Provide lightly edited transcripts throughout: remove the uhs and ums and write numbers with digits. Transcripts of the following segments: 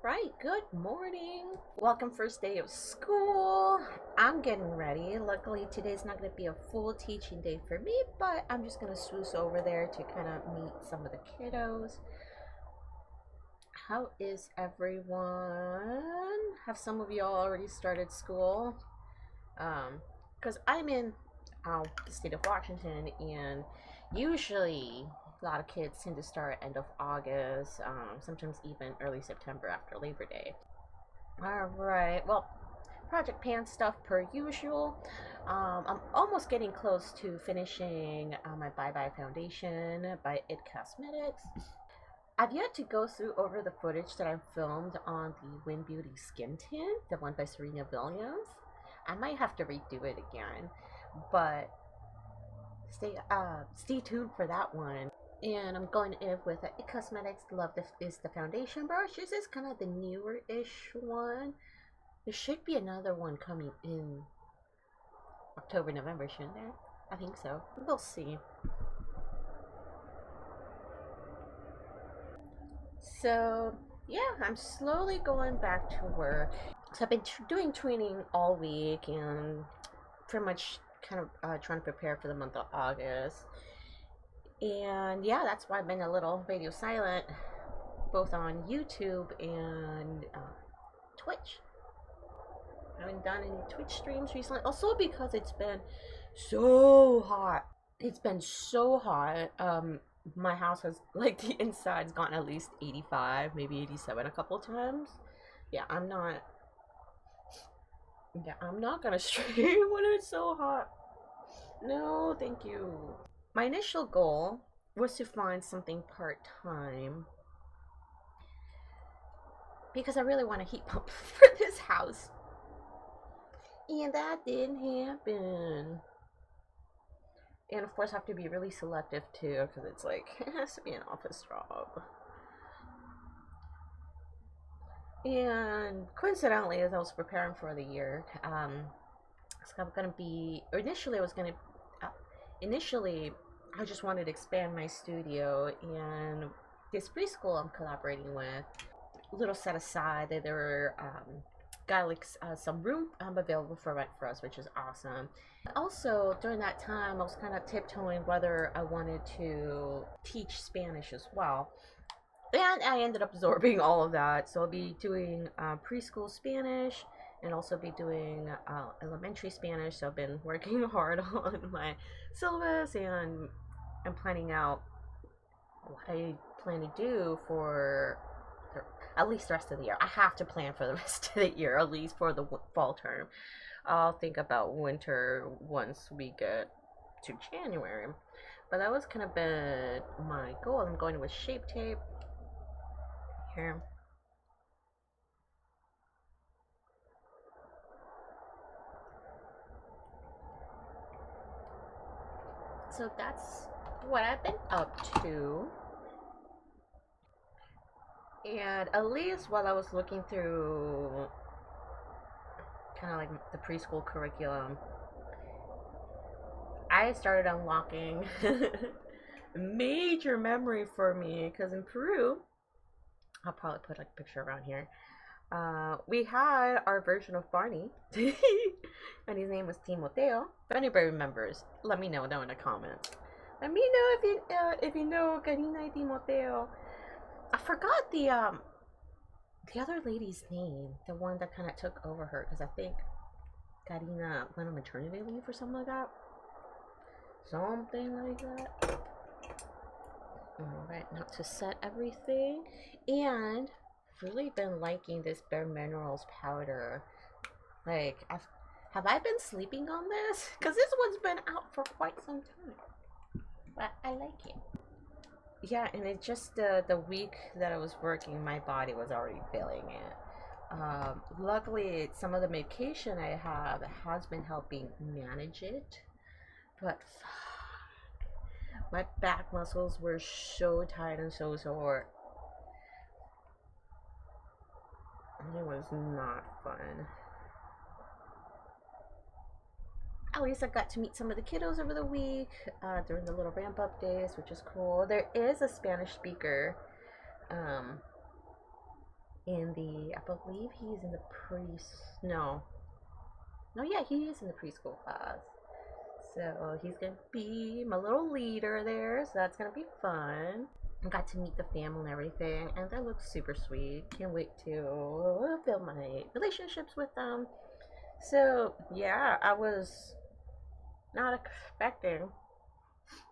Right, good morning. Welcome first day of school. I'm getting ready. Luckily today's not going to be a full teaching day for me, but I'm just going to swoosh over there to kind of meet some of the kiddos. How is everyone? Have some of you all already started school? Because I'm in the state of Washington, and usually a lot of kids tend to start end of August, sometimes even early September after Labor Day. Alright, well, Project Pan stuff per usual. I'm almost getting close to finishing my Bye Bye Foundation by It Cosmetics. I've yet to go through over the footage that I filmed on the Win Beauty Skin Tint, the one by Serena Williams. I might have to redo it again, but stay tuned for that one. And I'm going in with It Cosmetics Love is the foundation brush. This is kind of the newer-ish one. There should be another one coming in October, November, shouldn't there? I think so. We'll see. So, yeah, I'm slowly going back to work. So I've been doing training all week and pretty much kind of trying to prepare for the month of August. And yeah, that's why I've been a little radio silent, both on YouTube and Twitch. I haven't done any Twitch streams recently. Also because it's been so hot. It's been so hot. My house has, like, the inside's gotten at least 85, maybe 87 a couple times. Yeah, I'm not. Yeah, I'm not gonna stream when it's so hot. No, thank you. My initial goal was to find something part time because I really want a heat pump for this house. And that didn't happen. And of course, I have to be really selective too, because it's like, it has to be an office job. And coincidentally, as I was preparing for the year, so I'm gonna be, or initially, initially, I just wanted to expand my studio, and this preschool I'm collaborating with, a little set aside that there were got like some room available for rent for us, which is awesome. Also, during that time, I was kind of tiptoeing whether I wanted to teach Spanish as well. And I ended up absorbing all of that. So I'll be doing preschool Spanish and also be doing elementary Spanish. So I've been working hard on my syllabus and I'm planning out what I plan to do for at least the rest of the year. I have to plan for the rest of the year, at least for the fall term. I'll think about winter once we get to January. But that was kind of been my goal. I'm going with Shape Tape here. So that's what I've been up to. And at least while I was looking through kind of like the preschool curriculum, I started unlocking major memory for me because in Peru, I'll probably put like a picture around here. We had our version of Barney, and his name was Timoteo. If anybody remembers, let me know down in the comments. Let me know if you know Karina y Timoteo. I forgot the other lady's name, the one that kind of took over her, because I think Karina went on maternity leave or something like that. Something like that. Alright, now to set everything. And really been liking this Bare Minerals powder. Like, have I been sleeping on this? Because this one's been out for quite some time. But I like it. Yeah, and it's just the week that I was working, my body was already feeling it. Luckily, some of the medication I have has been helping manage it. But fuck, my back muscles were so tight and so sore. It was not fun. At least I got to meet some of the kiddos over the week during the little ramp up days, which is cool. There is a Spanish speaker in the, I believe he's in the no. No, yeah, he is in the preschool class. So he's gonna be my little leader there, so that's gonna be fun. I got to meet the family and everything, and they look super sweet. Can't wait to build my relationships with them. So yeah, I was not expecting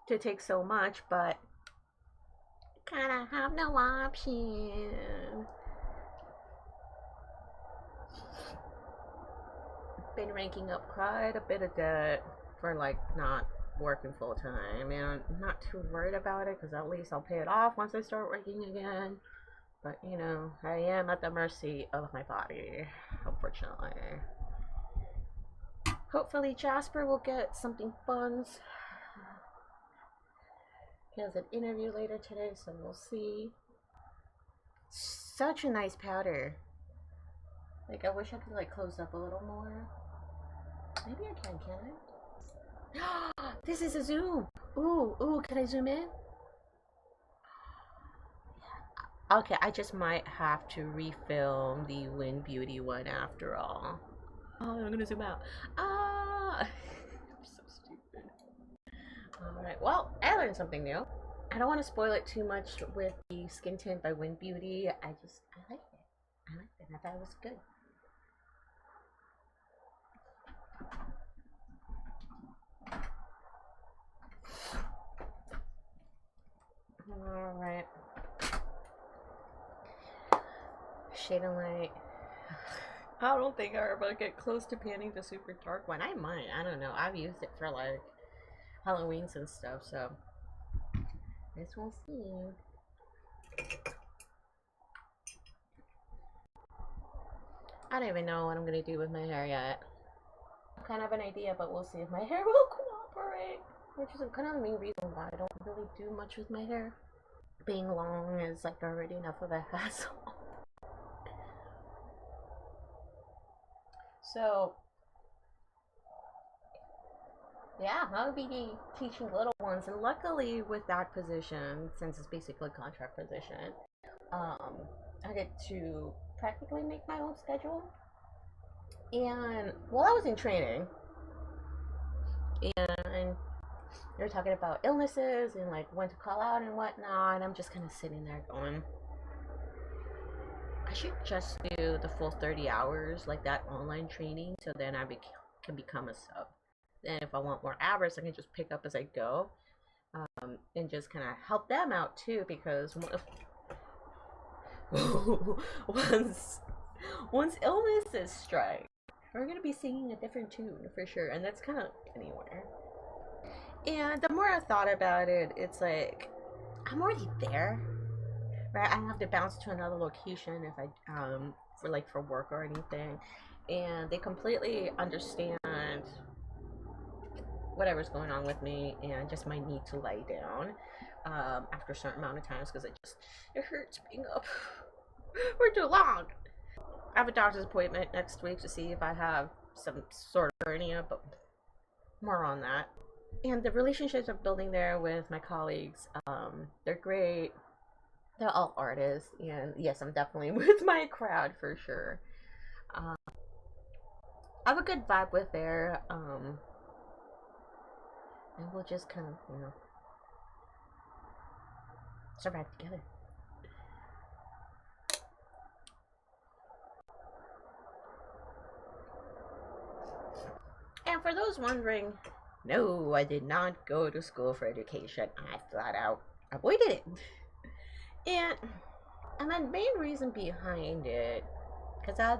to take so much, but kind of have no option. Been ranking up quite a bit of debt for like not working full time, and I'm not too worried about it because at least I'll pay it off once I start working again. But you know, I am at the mercy of my body, unfortunately. Hopefully Jasper will get something fun. He has an interview later today, so we'll see. Such a nice powder. Like, I wish I could like close up a little more. Maybe I can I? This is a zoom. Ooh, can I zoom in? Okay, I just might have to refilm the Wind Beauty one after all. Oh, I'm gonna zoom out. Ah! I'm so stupid. Alright, well, I learned something new. I don't want to spoil it too much with the skin tint by Wind Beauty. I liked it. I liked it. I thought it was good. Alright. Shade and Light. I don't think I'll ever get close to panning the super dark one. I might. I don't know. I've used it for like Halloweens and stuff, so guess we'll see. I don't even know what I'm gonna do with my hair yet. Kind of an idea, but we'll see if my hair will cooperate. Which is kind of the main reason why I don't really do much with my hair. Being long is like already enough of a hassle. So yeah, I'll be teaching little ones, and luckily with that position, since it's basically a contract position, I get to practically make my own schedule. And while I was in training, and they're talking about illnesses and like when to call out and whatnot, and I'm just kind of sitting there going, I should just do the full 30 hours, like that online training, so then I can become a sub. And if I want more hours, I can just pick up as I go, and just kind of help them out too, because once illnesses strike, we're gonna be singing a different tune for sure, and that's kind of anywhere. And the more I thought about it, it's like I'm already there, right? I don't have to bounce to another location if I for work or anything, and they completely understand whatever's going on with me and just my need to lie down after a certain amount of times because it hurts being up for too long. I have a doctor's appointment next week to see if I have some sort of hernia, but more on that. And the relationships I'm building there with my colleagues, they're great. They're all artists, and yes, I'm definitely with my crowd for sure. I have a good vibe with there, and we'll just kind of, survive together. And for those wondering, no, I did not go to school for education. I flat out avoided it. And the main reason behind it, because I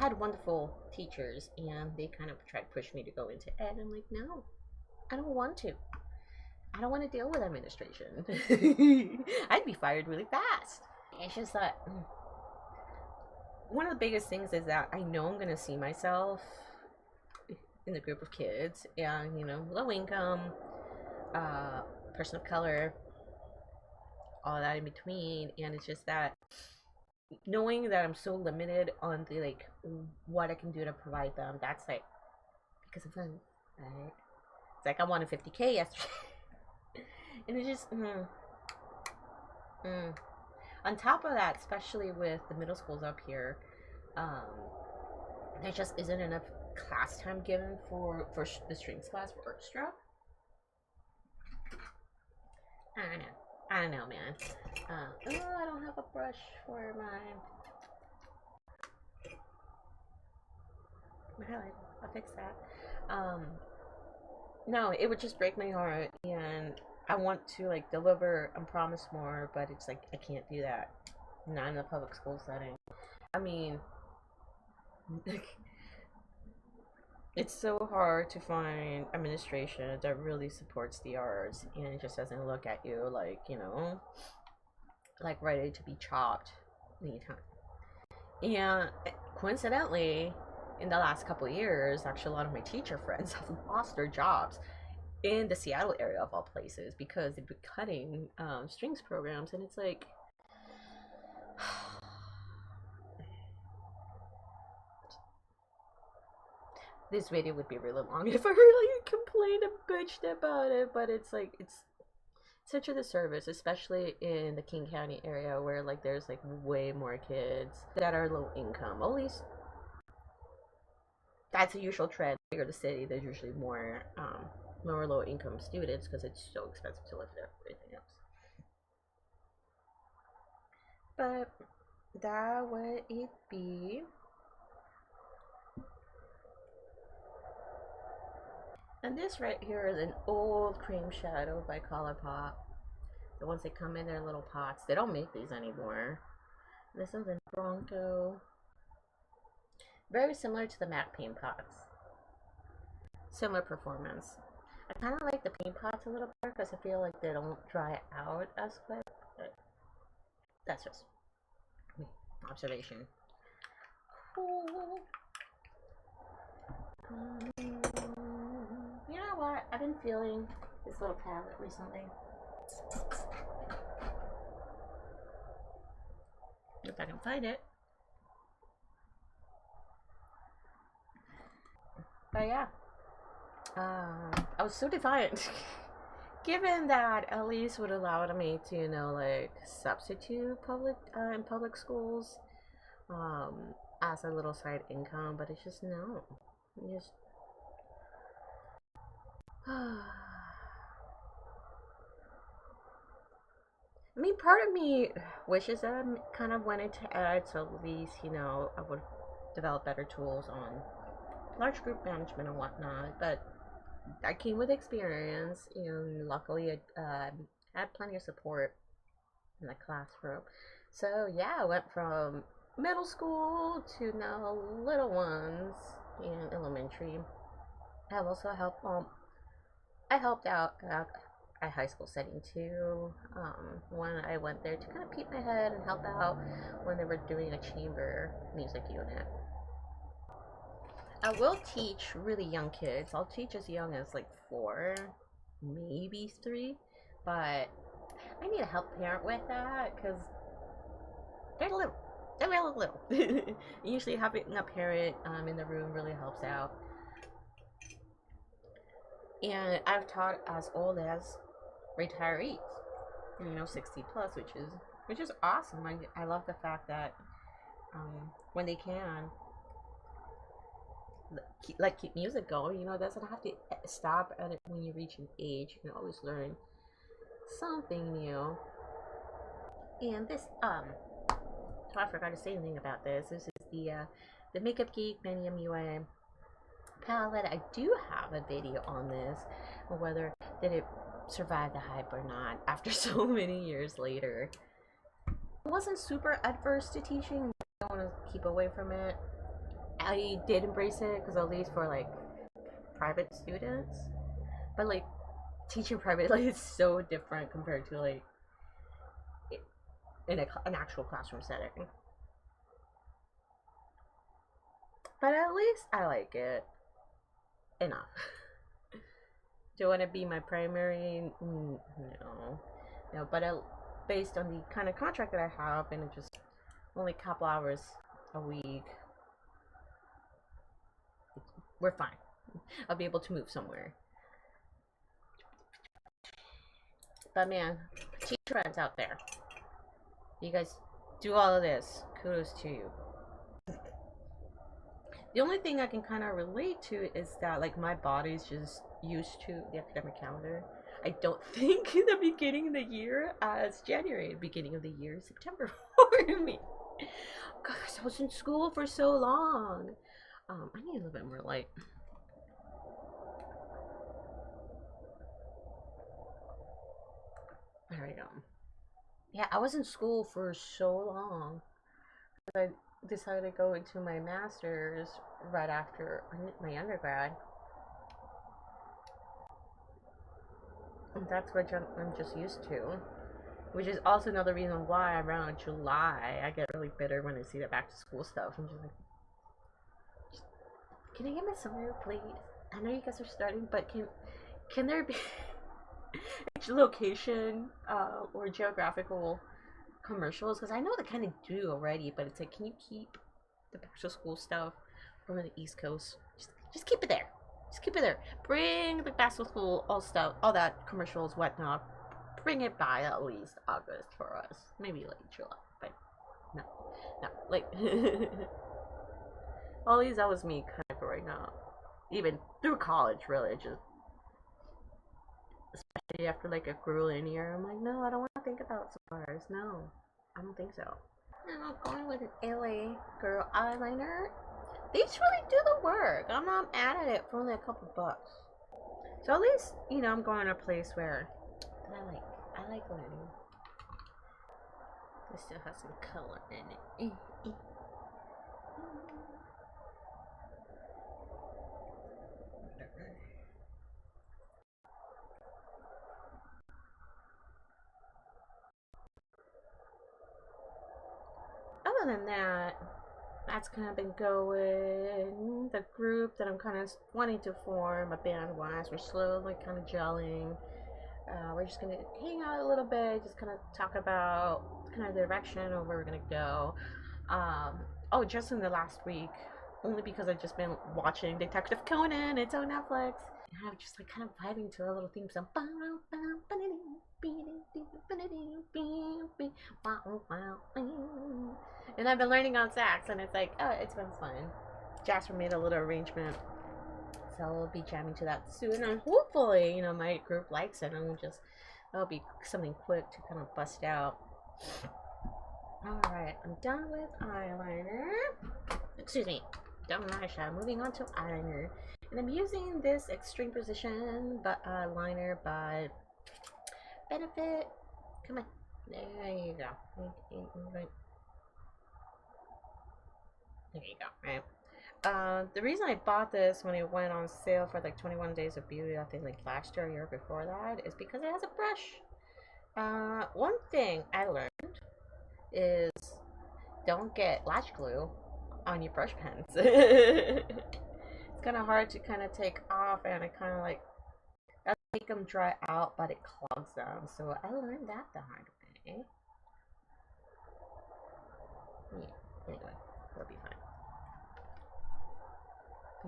had wonderful teachers, and they kind of tried to push me to go into ed. I'm like, no, I don't want to. I don't want to deal with administration. I'd be fired really fast. It's just that one of the biggest things is that I know I'm going to see myself in the group of kids, and low income, person of color, all that in between, and it's just that knowing that I'm so limited on the like what I can do to provide them, that's like because of fun, right? It's like I wanted 50K yesterday, and it's just On top of that, especially with the middle schools up here, um, there just isn't enough class time given for the strings class for orchestra. I don't know. I don't know, man. Oh, I don't have a brush for my highlight. I'll fix that. No, it would just break my heart, and I want to like deliver and promise more, but it's like I can't do that. Not in a public school setting. I mean, it's so hard to find administration that really supports the arts and it just doesn't look at you like, like ready to be chopped anytime. And coincidentally, in the last couple of years, actually, a lot of my teacher friends have lost their jobs in the Seattle area of all places because they've been cutting strings programs, and it's like, this video would be really long if I really complained and bitched about it, but it's like it's such a disservice, especially in the King County area where like there's like way more kids that are low income. At least that's a usual trend. The bigger the city, there's usually more low income students because it's so expensive to live there. Everything else, but that would it be. And this right here is an old cream shadow by Colourpop. The ones that come in their little pots. They don't make these anymore. This one's in Bronco. Very similar to the MAC paint pots. Similar performance. I kind of like the paint pots a little better because I feel like they don't dry out as quick. But that's just observation. Cool. You know what? I've been feeling this little palette recently. If I can find it. But yeah. I was so defiant. Given that Elise would allow me to, like substitute in public schools, as a little side income, but it's just no. Just I mean, part of me wishes that I kind of wanted to add, so at least, I would develop better tools on large group management and whatnot, but that came with experience, and luckily I had plenty of support in the classroom. So yeah, I went from middle school to now little ones in elementary. I've also helped I helped out at high school setting too. When I went there to kind of peep my head and help out when they were doing a chamber music unit. I will teach really young kids. I'll teach as young as like 4, maybe 3, but I need a help parent with that because they're little. They're really little. Usually having a parent in the room really helps out. And I've taught as old as retirees, 60 plus, which is awesome. I love the fact that when they can keep music going, it doesn't have to stop at it when you reach an age. You can always learn something new. And this I forgot to say anything about this. This is the Makeup Geek Medium UA palette. I do have a video on this, whether did it survive the hype or not after so many years later. I wasn't super adverse to teaching. I don't want to keep away from it. I did embrace it because at least for like private students, but like teaching private, like it's so different compared to like in an actual classroom setting. But at least I like it enough. Do I want to be my primary? No. But based on the kind of contract that I have, and it just only a couple hours a week, we're fine. I'll be able to move somewhere. But man, teacher friends out there, You guys do all of this. Kudos to you. The only thing I can kind of relate to is that like my body's just used to the academic calendar. I don't think the beginning of the year as January, beginning of the year September for me. Gosh, I was in school for so long. I need a little bit more light. There we go. Yeah, I was in school for so long. I decided to go into my master's right after my undergrad. And that's what I'm just used to. Which is also another reason why around July I get really bitter when I see the back to school stuff. I'm just like, can I get my summer, please? I know you guys are starting, but can there be location or geographical commercials? Because I know they kind of do already, but it's like, can you keep the back to school stuff over the East Coast? Just keep it there. Just keep it there. Bring the back to school all stuff, all that commercials, whatnot. Bring it by at least August for us. Maybe like July, but no, like all these. That was me kind of growing up, even through college. Really, just especially after like a grueling year. I'm like, no, I don't want to think about stars. No, I don't think so. I'm going with an LA Girl eyeliner. These really do the work. I'm not mad at it for only a couple bucks. So at least, you know, I'm going to a place where I like learning. It still has some color in it. Other than that, that's kind of been going. The group that I'm kind of wanting to form, a band wise, we're slowly kind of gelling. We're just gonna hang out a little bit, just kind of talk about kind of the direction of where we're gonna go. Oh, just in the last week, only because I've just been watching Detective Conan. It's on Netflix. And I'm just like kind of vibing to a little theme song. And I've been learning on sax, and it's like, oh, it's been fun. Jasper made a little arrangement, so we'll be jamming to that soon. And hopefully, you know, my group likes it, and we'll just, that'll be something quick to kind of bust out. Alright, I'm done with eyeliner. Excuse me, done with eyeshadow. Moving on to eyeliner. And I'm using this Extreme Precision liner by Benefit. Come on. There you go. There you go, right? The reason I bought this when it went on sale for like 21 Days of Beauty, I think like last year or year before that, is because it has a brush. One thing I learned is don't get lash glue on your brush pens. It's kind of hard to kind of take off, and it kind of like doesn't make them dry out, but it clogs them. So I learned that the hard way. Yeah, anyway, it'll be fine.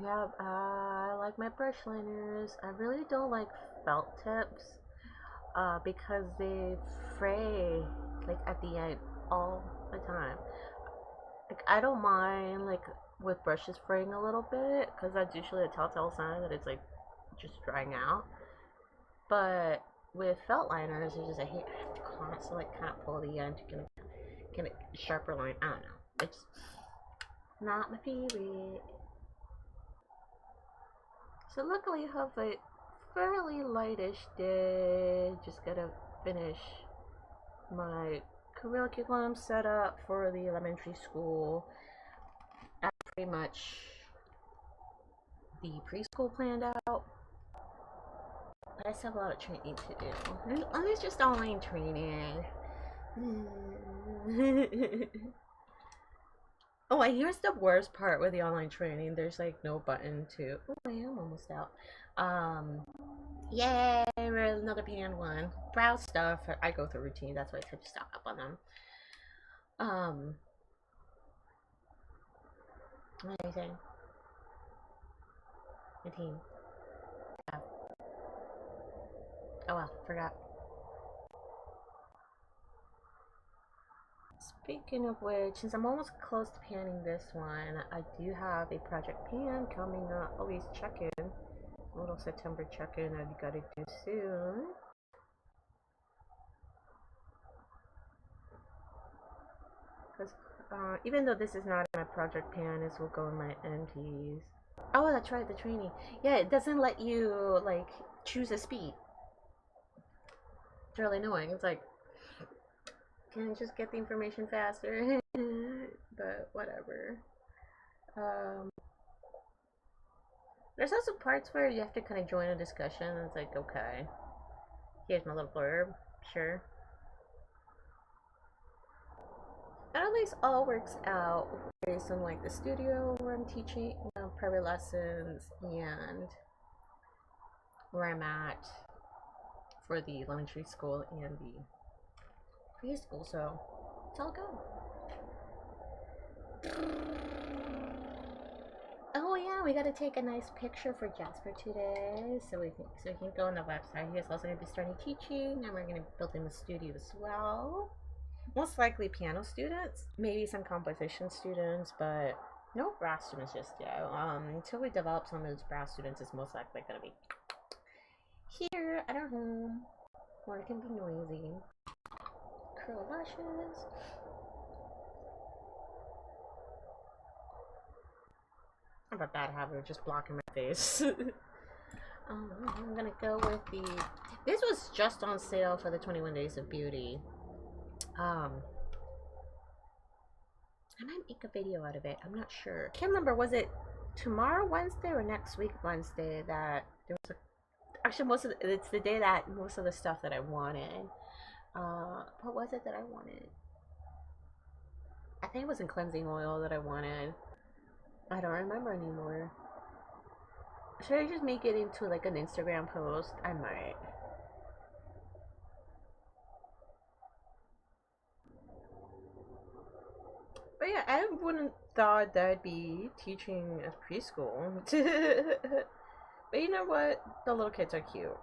Yeah, I like my brush liners. I really don't like felt tips because they fray like at the end all the time. Like I don't mind like with brushes fraying a little bit because that's usually a telltale sign that it's like just drying out. But with felt liners, it's just I have to constantly kind of pull the end to get a sharper line. I don't know. It's not my favorite. So luckily I have a fairly lightish day. Just gotta finish my curriculum set up for the elementary school. I have pretty much the preschool planned out. But I still have a lot of training to do. And it's just online training. Oh, and here's the worst part with the online training. There's like no button to. Oh, I am almost out. Yay, we're another PN1. Browse stuff. I go through routine. That's why I try to stock up on them. What are you saying? Routine. Yeah. Oh well, forgot. Speaking of which, since I'm almost close to panning this one, I do have a project pan coming up. Always check in. A little September check-in I've got to do soon. Because even though this is not my project pan, this will go in my MPs. Oh, that's right, the training. Yeah, it doesn't let you like choose a speed. It's really annoying. It's like, can I just get the information faster? But whatever. There's also parts where you have to kind of join a discussion. And it's like, okay, here's my little blurb. Sure. And at least all works out based on like the studio where I'm teaching, private lessons, and where I'm at for the elementary school and the preschool. So it's all good. Oh yeah, we gotta take a nice picture for Jasper today, so he can go on the website. He is also gonna be starting teaching, and we're gonna build him a studio as well. Most likely piano students, maybe some composition students, but no brass students just yet. Until we develop some of those brass students, it's most likely gonna be here at our home, where it can be noisy. Curl lashes. I have a bad habit of just blocking my face. I'm gonna go with the. This was just on sale for the 21 Days of Beauty. I might make a video out of it. I'm not sure. I can't remember. Was it tomorrow Wednesday or next week Wednesday that there was a. Actually, it's the day that most of the stuff that I wanted. What was it that I wanted? I think it was in cleansing oil that I wanted. I don't remember anymore. Should I just make it into like an Instagram post? I might. But yeah, I wouldn't thought that I'd be teaching at preschool. But you know what? The little kids are cute.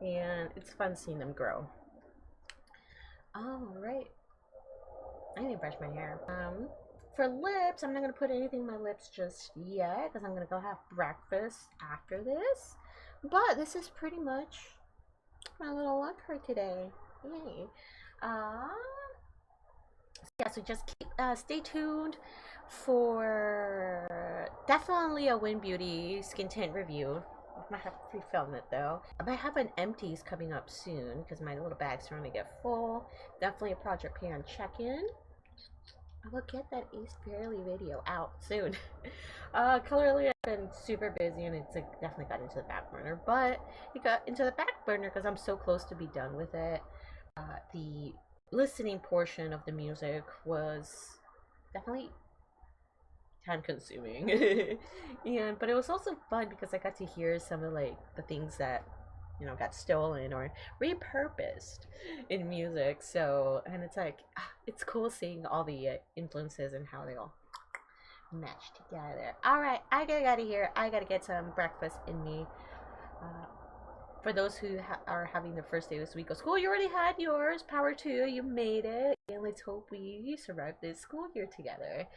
And it's fun seeing them grow. Alright. I need to brush my hair. For lips, I'm not going to put anything in my lips just yet, because I'm going to go have breakfast after this. But this is pretty much my little look for today. Yay. Yeah, so just keep, stay tuned for definitely a Win Beauty skin tint review. I might have to pre-film it though. I might have an empties coming up soon because my little bag's starting to get full. Definitely a Project Pan check-in. I will get that Ace Fairly video out soon. Colorly, I've been super busy and it's like definitely got into the back burner, but it got into the back burner because I'm so close to be done with it. The listening portion of the music was definitely time consuming. Yeah, but it was also fun because I got to hear some of like the things that got stolen or repurposed in music. So, and it's like it's cool seeing all the influences and how they all match together. All right, I gotta get out of here. I gotta get some breakfast in me. For those who are having the first day of this week of school, you already had yours. Power to you. You made it. And let's hope we survive this school year together.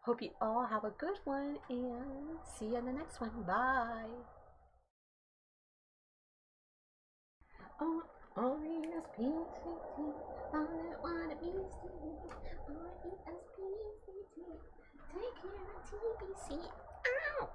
Hope you all have a good one and see you in the next one. Bye. Oh, R-E-S-P-C-T. I wanna be R-E-S-P-C-T. Take care of TBC. Ow!